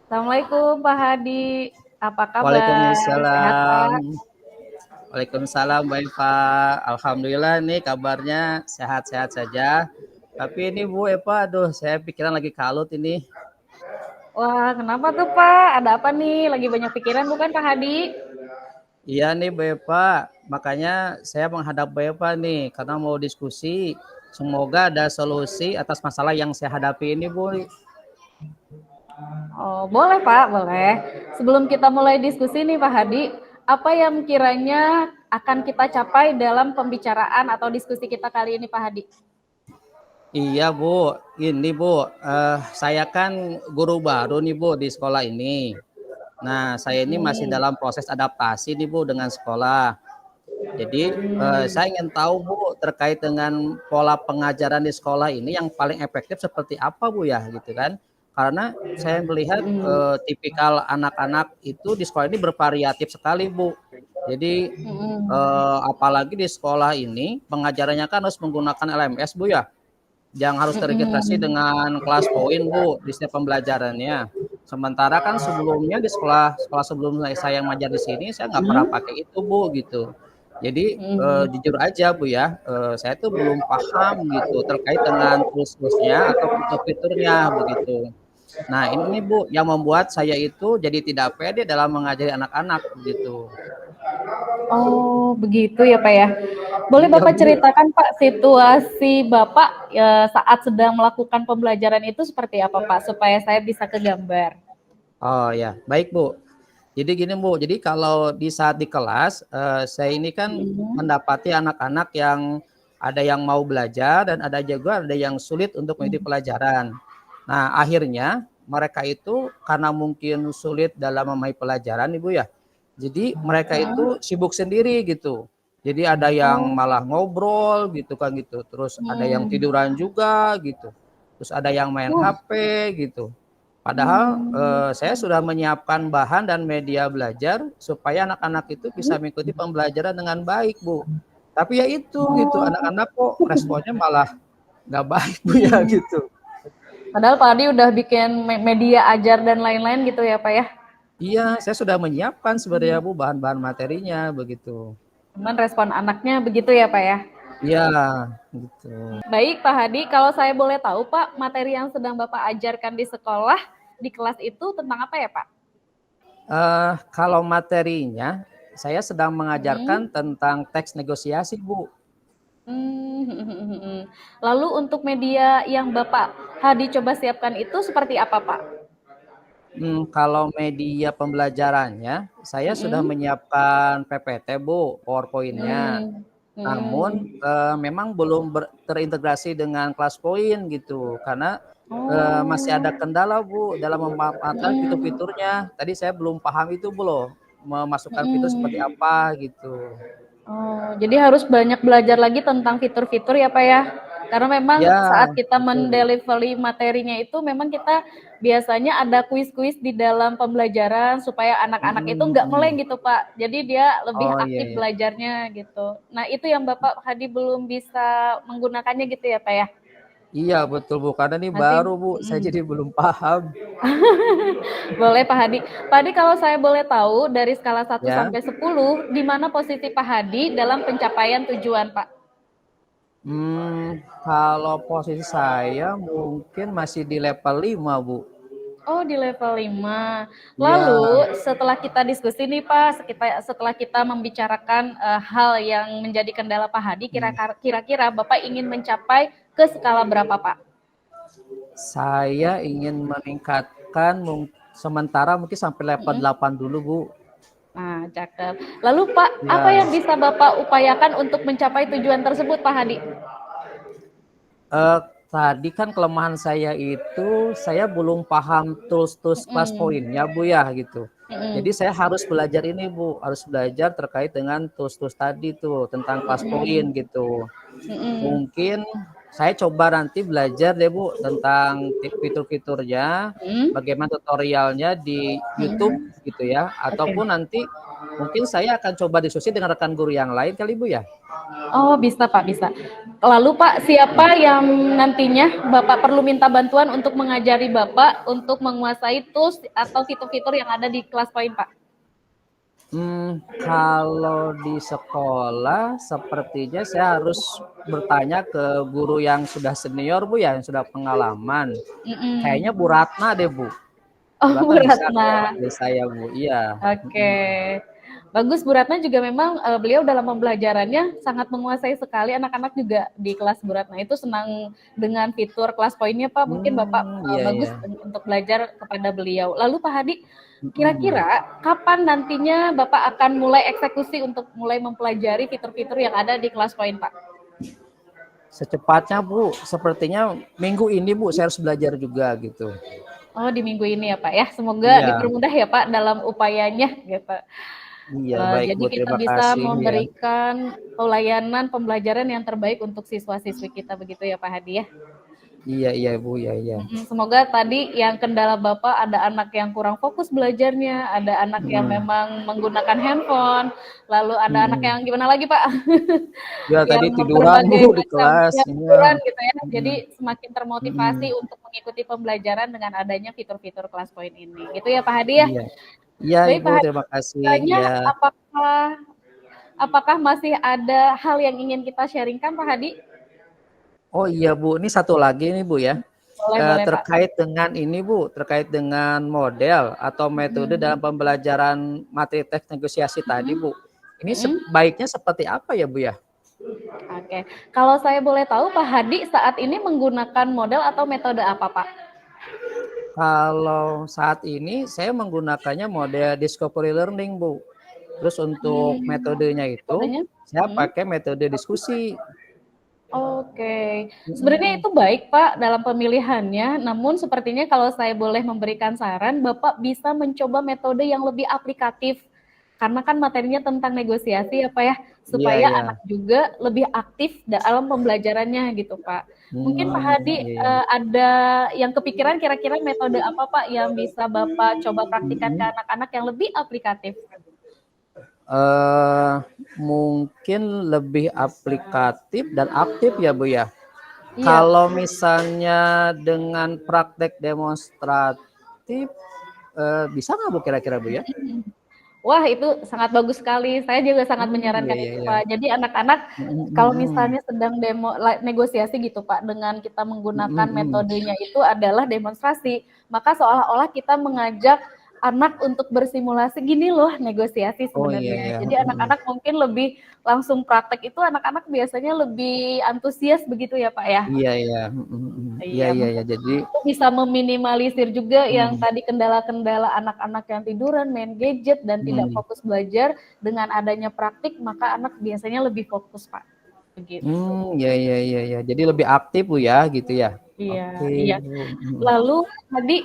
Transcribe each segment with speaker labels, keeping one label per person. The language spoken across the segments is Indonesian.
Speaker 1: Assalamualaikum Pak Hadi, apa kabar? Sehat
Speaker 2: Waalaikumsalam.
Speaker 1: Pak?
Speaker 2: Waalaikumsalam, baik Pak. Alhamdulillah nih kabarnya sehat-sehat saja. Tapi ini Bu Eva, aduh saya pikiran lagi kalut ini.
Speaker 1: Wah, kenapa tuh Pak? Ada apa nih? Lagi banyak pikiran bukan Pak Hadi?
Speaker 2: Iya nih Bu Eva, makanya saya menghadap Bu Eva nih karena mau diskusi. Semoga ada solusi atas masalah yang saya hadapi ini Bu.
Speaker 1: Oh, boleh Pak, boleh. Sebelum kita mulai diskusi nih Pak Hadi, apa yang kiranya akan kita capai dalam pembicaraan atau diskusi kita kali ini Pak Hadi?
Speaker 2: Iya Bu, ini Bu, saya kan guru baru nih Bu di sekolah ini. Nah, saya ini masih
Speaker 1: Hmm.
Speaker 2: dalam proses adaptasi nih Bu dengan sekolah. Jadi saya ingin tahu Bu terkait dengan pola pengajaran di sekolah ini yang paling efektif seperti apa Bu ya gitu kan? Karena saya melihat tipikal anak-anak itu di sekolah ini bervariatif sekali Bu. Jadi apalagi di sekolah ini pengajarannya kan harus menggunakan LMS Bu ya, yang harus terintegrasi dengan kelas poin Bu di setiap pembelajarannya. Sementara kan sebelumnya di sekolah sebelum saya yang mengajar di sini saya nggak pernah pakai itu Bu gitu. Jadi jujur aja Bu ya, saya tuh belum paham gitu terkait dengan tools-toolsnya atau fitur-fiturnya begitu. Nah ini Bu yang membuat saya itu jadi tidak pede dalam mengajari anak-anak begitu.
Speaker 1: Oh, begitu ya Pak ya. Boleh
Speaker 2: Iya
Speaker 1: Bapak
Speaker 2: Bu.
Speaker 1: ceritakan Pak situasi Bapak saat sedang melakukan pembelajaran itu seperti apa Pak supaya saya bisa kegambar.
Speaker 2: Oh ya, baik Bu. Jadi gini Bu, jadi kalau di saat di kelas, saya ini kan mendapati anak-anak yang ada yang mau belajar dan ada yang sulit untuk mengikuti pelajaran. Nah, akhirnya mereka itu karena mungkin sulit dalam memahami pelajaran Ibu ya, jadi mereka itu sibuk sendiri gitu. Jadi ada yang
Speaker 1: Oh,
Speaker 2: malah ngobrol gitu kan gitu, terus ada yang tiduran juga gitu, terus ada yang main
Speaker 1: uh,
Speaker 2: HP gitu. Padahal
Speaker 1: hmm,
Speaker 2: saya sudah menyiapkan bahan dan media belajar supaya anak-anak itu bisa mengikuti pembelajaran dengan baik, Bu. Tapi ya itu gitu,
Speaker 1: oh,
Speaker 2: anak-anak kok responnya malah nggak baik, Bu ya
Speaker 1: hmm.
Speaker 2: gitu.
Speaker 1: Padahal Pak Adi udah bikin media ajar dan lain-lain gitu ya Pak ya.
Speaker 2: Iya, saya sudah menyiapkan sebenarnya Bu bahan-bahan materinya begitu.
Speaker 1: Cuman respon anaknya begitu ya Pak ya.
Speaker 2: Iya, gitu.
Speaker 1: Baik Pak Hadi, kalau saya boleh tahu Pak, materi yang sedang Bapak ajarkan di sekolah, di kelas itu tentang apa ya Pak?
Speaker 2: Kalau materinya, saya sedang mengajarkan
Speaker 1: Hmm.
Speaker 2: tentang teks negosiasi, Bu.
Speaker 1: Lalu untuk media yang Bapak Hadi coba siapkan itu seperti apa Pak?
Speaker 2: Kalau media pembelajarannya, saya sudah
Speaker 1: Mhm.
Speaker 2: menyiapkan PPT, Bu, PowerPoint-nya.
Speaker 1: Mmm,
Speaker 2: Namun,
Speaker 1: mhm.
Speaker 2: memang belum terintegrasi dengan kelas poin gitu, karena, masih ada
Speaker 1: Oh,
Speaker 2: kendala, Bu, dalam memanfaatkan
Speaker 1: mhm,
Speaker 2: fitur-fiturnya. Tadi saya belum paham itu, Bu, loh, memasukkan fitur seperti
Speaker 1: mhm.
Speaker 2: apa gitu.
Speaker 1: Oh, jadi harus banyak belajar lagi tentang fitur-fitur ya, Pak, ya? Karena memang
Speaker 2: Ya,
Speaker 1: saat kita
Speaker 2: betul, Bu.
Speaker 1: mendelivery materinya itu memang kita biasanya ada kuis-kuis di dalam pembelajaran supaya anak-anak itu
Speaker 2: Mhm,
Speaker 1: nggak meleng
Speaker 2: mhm.
Speaker 1: gitu, Pak. Jadi dia lebih
Speaker 2: Oh, iya
Speaker 1: aktif
Speaker 2: iya.
Speaker 1: belajarnya gitu. Nah, itu yang Bapak Hadi belum bisa menggunakannya gitu ya, Pak, ya?
Speaker 2: Iya, betul, Bu, karena ini
Speaker 1: Nanti
Speaker 2: baru, Bu, saya jadi belum paham.
Speaker 1: boleh Pak Hadi. Pak Hadi kalau saya boleh tahu dari skala satu
Speaker 2: Ya.
Speaker 1: sampai 10, di mana posisi Pak Hadi dalam pencapaian tujuan, Pak?
Speaker 2: Kalau posisi saya mungkin masih di level 5 Bu.
Speaker 1: Oh, di level 5.
Speaker 2: Iya,
Speaker 1: Lalu setelah kita diskusi nih Pak, setelah kita membicarakan hal yang menjadi kendala Pak Hadi,
Speaker 2: mhm.
Speaker 1: kira-kira Bapak ingin mencapai ke skala berapa Pak?
Speaker 2: Saya ingin meningkatkan sementara mungkin sampai level
Speaker 1: Mm-mm.
Speaker 2: 8 dulu, Bu.
Speaker 1: Nah, cakep. Lalu Pak, apa
Speaker 2: Ya,
Speaker 1: yang bisa Bapak upayakan untuk mencapai tujuan tersebut Pak Hadi?
Speaker 2: eee, tadi kan kelemahan saya itu, saya belum paham tools-tools kelas
Speaker 1: Mm-mm.
Speaker 2: poinnya, Bu, ya, gitu. Jadi
Speaker 1: Mm-mm.
Speaker 2: saya harus belajar ini, Bu, harus belajar terkait dengan tools-tools tadi tuh, tentang kelas poin
Speaker 1: Mm-mm.
Speaker 2: gitu.
Speaker 1: Mm-mm.
Speaker 2: Mungkin saya coba nanti belajar deh Bu tentang fitur-fiturnya,
Speaker 1: Mm-mm.
Speaker 2: bagaimana tutorialnya di YouTube
Speaker 1: Mm-mm.
Speaker 2: gitu ya,
Speaker 1: Oke.
Speaker 2: ataupun nanti mungkin saya akan coba diskusi dengan rekan guru yang lain kali Bu ya?
Speaker 1: Oh, bisa Pak, bisa. Lalu Pak, siapa yang nantinya Bapak perlu minta bantuan untuk mengajari Bapak untuk menguasai tools atau fitur-fitur yang ada di kelas poin, Pak?
Speaker 2: Kalau di sekolah sepertinya saya harus bertanya ke guru yang sudah senior Bu ya, yang sudah pengalaman. Kayaknya Bu Ratna deh Bu.
Speaker 1: Oh,
Speaker 2: Bu
Speaker 1: Bu
Speaker 2: Ratna bisa
Speaker 1: Ratna.
Speaker 2: mewakili saya Bu. Iya.
Speaker 1: Oke. Bagus, Bu Ratna juga memang beliau dalam pembelajarannya sangat menguasai sekali. Anak-anak juga di kelas Bu Ratna itu senang dengan fitur kelas poinnya, Pak. Mungkin Bapak
Speaker 2: Iya
Speaker 1: bagus
Speaker 2: iya.
Speaker 1: untuk belajar kepada beliau. Lalu Pak Hadi,
Speaker 2: Mm-mm.
Speaker 1: kira-kira kapan nantinya Bapak akan mulai eksekusi untuk mulai mempelajari fitur-fitur yang ada di kelas poin, Pak?
Speaker 2: Secepatnya Bu, sepertinya minggu ini Bu saya harus belajar juga gitu.
Speaker 1: Oh, di minggu ini ya, Pak ya. Semoga
Speaker 2: Iya,
Speaker 1: dipermudah ya, Pak, dalam upayanya gitu.
Speaker 2: iya baik
Speaker 1: Jadi
Speaker 2: Bu,
Speaker 1: kita
Speaker 2: terima
Speaker 1: bisa
Speaker 2: kasih ya.
Speaker 1: memberikan pelayanan pembelajaran yang terbaik untuk siswa-siswi kita begitu ya Pak Hadi ya.
Speaker 2: Iya iya Bu, iya iya.
Speaker 1: Semoga tadi yang kendala Bapak ada anak yang kurang fokus belajarnya, ada anak yang
Speaker 2: Mm-mm.
Speaker 1: memang menggunakan handphone, lalu ada anak
Speaker 2: Mm-mm.
Speaker 1: yang gimana lagi Pak?
Speaker 2: Ya tadi
Speaker 1: Yang
Speaker 2: tiduran
Speaker 1: berbagai
Speaker 2: Bu di
Speaker 1: macam
Speaker 2: kelas.
Speaker 1: ya
Speaker 2: Iya.
Speaker 1: ukuran gitu ya. Jadi
Speaker 2: Mm-mm.
Speaker 1: semakin termotivasi
Speaker 2: Mm-mm.
Speaker 1: untuk mengikuti pembelajaran dengan adanya fitur-fitur kelas point ini. Gitu ya Pak Hadi ya.
Speaker 2: Iya. Iya
Speaker 1: Baik
Speaker 2: Ibu,
Speaker 1: Pak Hadi,
Speaker 2: terima kasih.
Speaker 1: tanya
Speaker 2: Ya.
Speaker 1: apakah masih ada hal yang ingin kita sharingkan Pak Hadi?
Speaker 2: Oh iya Bu, ini satu lagi nih Bu ya.
Speaker 1: Boleh, boleh Pak.
Speaker 2: Terkait dengan ini Bu, terkait dengan model atau metode dalam pembelajaran materi teks negosiasi tadi Bu. Ini baiknya seperti apa ya Bu ya?
Speaker 1: Oke, kalau saya boleh tahu Pak Hadi saat ini menggunakan model atau metode apa Pak?
Speaker 2: Kalau saat ini saya menggunakannya model discovery learning Bu. Terus untuk metodenya itu
Speaker 1: Metodenya?
Speaker 2: saya pakai metode diskusi.
Speaker 1: Oke, sebenarnya
Speaker 2: Mm-mm.
Speaker 1: itu baik Pak dalam pemilihannya, namun sepertinya kalau saya boleh memberikan saran, Bapak bisa mencoba metode yang lebih aplikatif, karena kan materinya tentang negosiasi ya Pak ya,
Speaker 2: Iya
Speaker 1: supaya
Speaker 2: iya.
Speaker 1: anak juga lebih aktif dalam pembelajarannya gitu Pak. Mungkin Pak Hadi
Speaker 2: Iya iya.
Speaker 1: ada yang kepikiran kira-kira metode apa Pak yang bisa Bapak coba praktikkan ke
Speaker 2: Mm-mm.
Speaker 1: anak-anak yang lebih aplikatif?
Speaker 2: eh Mungkin lebih aplikatif dan aktif ya Bu ya.
Speaker 1: Iya.
Speaker 2: Kalau misalnya dengan praktek demonstratif, bisa nggak Bu kira-kira Bu ya?
Speaker 1: Wah, itu sangat bagus sekali. Saya juga sangat
Speaker 2: Iya
Speaker 1: menyarankan
Speaker 2: iya
Speaker 1: itu,
Speaker 2: iya.
Speaker 1: Pak. Jadi anak-anak kalau
Speaker 2: Mm-mm.
Speaker 1: misalnya sedang negosiasi gitu, Pak, dengan kita menggunakan
Speaker 2: Mm-mm.
Speaker 1: metodenya itu adalah demonstrasi, maka seolah-olah kita mengajak anak untuk bersimulasi gini loh negosiasi
Speaker 2: Oh iya
Speaker 1: sebenarnya.
Speaker 2: iya.
Speaker 1: Jadi anak-anak mungkin lebih langsung praktek itu anak-anak biasanya lebih antusias begitu ya, Pak ya?
Speaker 2: Iya iya. Mm-mm. Iya
Speaker 1: Iya,
Speaker 2: iya
Speaker 1: mungkin
Speaker 2: iya. Jadi
Speaker 1: itu bisa meminimalisir juga yang
Speaker 2: mm,
Speaker 1: tadi kendala-kendala anak-anak yang tiduran, main gadget, dan tidak
Speaker 2: mm.
Speaker 1: fokus belajar. Dengan adanya praktik, maka anak biasanya lebih fokus, Pak. Begitu.
Speaker 2: Iya iya iya iya. Jadi lebih aktif Bu ya gitu ya.
Speaker 1: Iya,
Speaker 2: Oke
Speaker 1: iya.
Speaker 2: Bu. Mm.
Speaker 1: Lalu tadi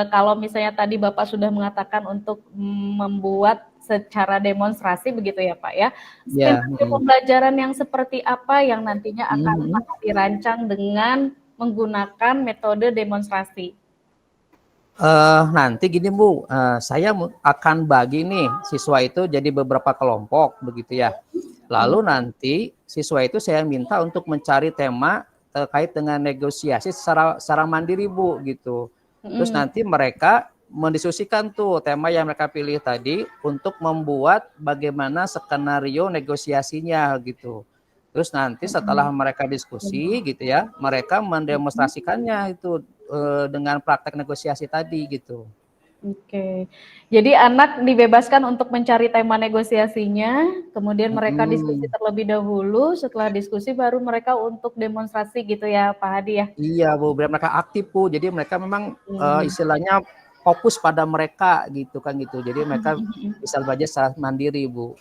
Speaker 1: kalau misalnya tadi Bapak sudah mengatakan untuk membuat secara demonstrasi begitu ya Pak ya.
Speaker 2: Ya.
Speaker 1: Skenario pembelajaran yang seperti apa yang nantinya akan
Speaker 2: Mm.
Speaker 1: dirancang dengan menggunakan metode demonstrasi?
Speaker 2: Nanti gini Bu, saya akan bagi nih siswa itu jadi beberapa kelompok begitu ya.
Speaker 1: Hmm.
Speaker 2: Lalu nanti siswa itu saya minta untuk mencari tema terkait dengan negosiasi secara mandiri Bu gitu. Terus
Speaker 1: Hmm.
Speaker 2: nanti mereka mendiskusikan tuh tema yang mereka pilih tadi untuk membuat bagaimana skenario negosiasinya gitu. Terus nanti setelah mereka diskusi gitu ya, mereka mendemonstrasikannya itu dengan praktek negosiasi tadi gitu.
Speaker 1: Oke, jadi anak dibebaskan untuk mencari tema negosiasinya, kemudian mereka diskusi
Speaker 2: Mm-mm.
Speaker 1: terlebih dahulu, setelah diskusi baru mereka untuk demonstrasi gitu ya Pak Hadi ya?
Speaker 2: Iya Bu, biar mereka aktif Bu. Jadi mereka memang
Speaker 1: Hmm.
Speaker 2: istilahnya fokus pada mereka gitu kan gitu. Jadi mereka bisa belajar secara mandiri Bu.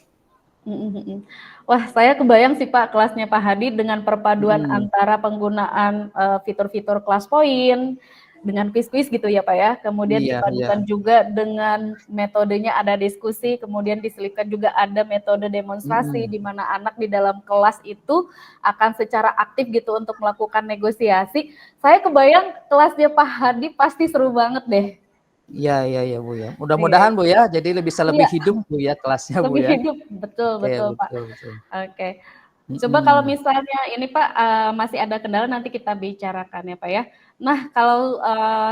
Speaker 1: Wah, saya kebayang sih Pak kelasnya Pak Hadi dengan perpaduan
Speaker 2: Mm.
Speaker 1: antara penggunaan fitur-fitur kelas poin dengan kuis-kuis gitu ya Pak ya. Kemudian
Speaker 2: Iya iya.
Speaker 1: dipadukan juga dengan metodenya ada diskusi, kemudian diselipkan juga ada metode demonstrasi
Speaker 2: Mm-mm.
Speaker 1: di mana anak di dalam kelas itu akan secara aktif gitu untuk melakukan negosiasi. Saya kebayang kelasnya Pak Hadi pasti seru banget deh.
Speaker 2: Iya iya iya Bu ya.
Speaker 1: Iya,
Speaker 2: Mudah-mudahan Bu ya. Jadi bisa lebih
Speaker 1: iya,
Speaker 2: hidup Bu ya kelasnya Bu
Speaker 1: lebih
Speaker 2: ya.
Speaker 1: hidup, betul
Speaker 2: Oke
Speaker 1: betul Pak.
Speaker 2: betul betul.
Speaker 1: Oke. Coba kalau
Speaker 2: Mm-mm.
Speaker 1: misalnya ini Pak masih ada kendala nanti kita bicarakan ya Pak ya. Nah kalau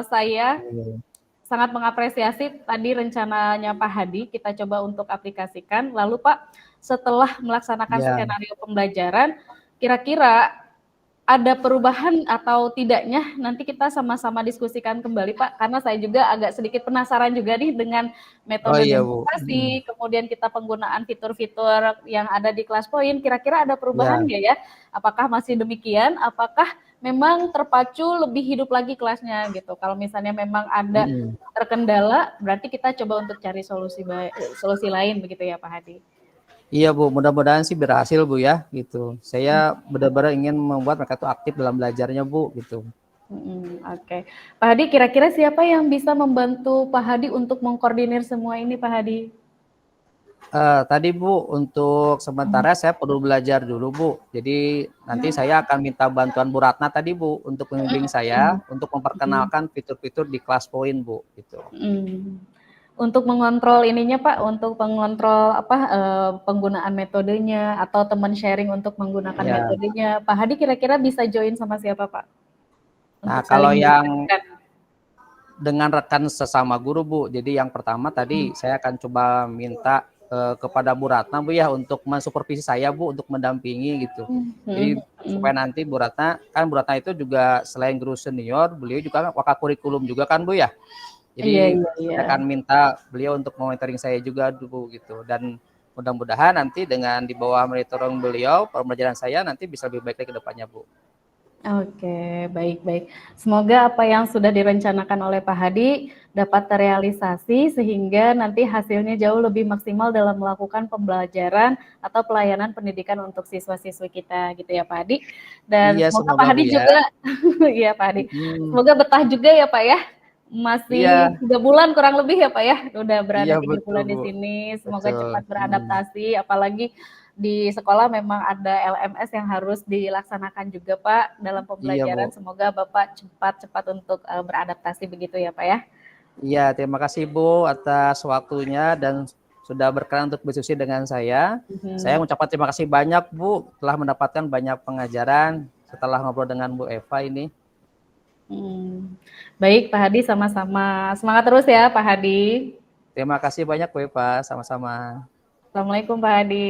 Speaker 1: saya
Speaker 2: Iya.
Speaker 1: sangat mengapresiasi tadi rencananya Pak Hadi kita coba untuk aplikasikan. Lalu Pak setelah melaksanakan
Speaker 2: Ya,
Speaker 1: skenario pembelajaran, kira-kira ada perubahan atau tidaknya nanti kita sama-sama diskusikan kembali Pak, karena saya juga agak sedikit penasaran juga nih dengan
Speaker 2: oh
Speaker 1: metode
Speaker 2: iya Bu.
Speaker 1: demonstrasi, kemudian kita penggunaan fitur-fitur yang ada di kelas poin, kira-kira ada perubahan
Speaker 2: Ya.
Speaker 1: nggak ya? Apakah masih demikian? Apakah memang terpacu lebih hidup lagi kelasnya gitu? Kalau misalnya memang ada
Speaker 2: Mm-mm.
Speaker 1: terkendala, berarti kita coba untuk cari solusi lain begitu ya Pak Hadi?
Speaker 2: Iya Bu, mudah-mudahan sih berhasil Bu ya gitu. Saya benar-benar ingin membuat mereka tuh aktif dalam belajarnya Bu gitu.
Speaker 1: Oke. Pak Hadi, kira-kira siapa yang bisa membantu Pak Hadi untuk mengkoordinir semua ini, Pak Hadi?
Speaker 2: Tadi Bu, untuk sementara saya perlu belajar dulu Bu. Jadi nanti saya akan minta bantuan Bu Ratna tadi Bu untuk membimbing saya untuk
Speaker 1: Mhm,
Speaker 2: memperkenalkan fitur-fitur di kelas poin Bu gitu.
Speaker 1: mhm. Untuk mengontrol ininya Pak, untuk mengontrol apa penggunaan metodenya atau teman sharing untuk menggunakan
Speaker 2: Ya.
Speaker 1: metodenya, Pak Hadi kira-kira bisa join sama siapa Pak?
Speaker 2: Nah,
Speaker 1: Untuk
Speaker 2: kalau
Speaker 1: saling
Speaker 2: yang
Speaker 1: mengingatkan.
Speaker 2: dengan rekan sesama guru Bu. Jadi yang pertama tadi saya akan coba minta kepada Bu Ratna Bu ya untuk mensupervisi saya Bu untuk mendampingi gitu. Jadi
Speaker 1: Mhm,
Speaker 2: supaya
Speaker 1: mhm.
Speaker 2: nanti Bu Ratna kan Bu Ratna itu juga selain guru senior, beliau juga kan wakil kurikulum juga kan Bu ya.
Speaker 1: Iya,
Speaker 2: Jadi
Speaker 1: iya, iya.
Speaker 2: saya akan minta beliau untuk monitoring saya juga dulu gitu dan mudah-mudahan nanti dengan di bawah monitoring beliau pembelajaran saya nanti bisa lebih baik lagi ke depannya Bu.
Speaker 1: Oke, baik-baik. Semoga apa yang sudah direncanakan oleh Pak Hadi dapat terrealisasi sehingga nanti hasilnya jauh lebih maksimal dalam melakukan pembelajaran atau pelayanan pendidikan untuk siswa-siswi kita gitu ya Pak Hadi. Dan
Speaker 2: Iya
Speaker 1: semoga Pak
Speaker 2: semoga Bu
Speaker 1: Hadi
Speaker 2: ya.
Speaker 1: juga iya Pak Hadi.
Speaker 2: Hmm,
Speaker 1: Semoga betah juga ya Pak ya. Masih
Speaker 2: iya
Speaker 1: 3 bulan kurang lebih ya Pak ya. Udah
Speaker 2: iya
Speaker 1: berada 3 bulan
Speaker 2: betul
Speaker 1: di
Speaker 2: Bu.
Speaker 1: sini. Semoga
Speaker 2: Betul.
Speaker 1: cepat
Speaker 2: Hmm.
Speaker 1: beradaptasi apalagi di sekolah memang ada LMS yang harus dilaksanakan juga Pak dalam
Speaker 2: Iya,
Speaker 1: pembelajaran.
Speaker 2: Bu.
Speaker 1: Semoga Bapak cepat-cepat untuk beradaptasi begitu ya Pak ya.
Speaker 2: Iya, terima kasih Bu atas waktunya dan sudah berkenan untuk berdiskusi dengan saya. Saya
Speaker 1: Mhm.
Speaker 2: mengucapkan terima kasih banyak Bu telah mendapatkan banyak pengajaran setelah ngobrol dengan Bu Eva ini.
Speaker 1: Hmm. Baik Pak Hadi sama-sama. Semangat terus ya Pak Hadi.
Speaker 2: Terima kasih banyak Bu Eva, sama-sama.
Speaker 1: Assalamualaikum Pak Hadi.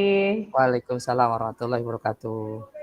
Speaker 2: Waalaikumsalam warahmatullahi wabarakatuh.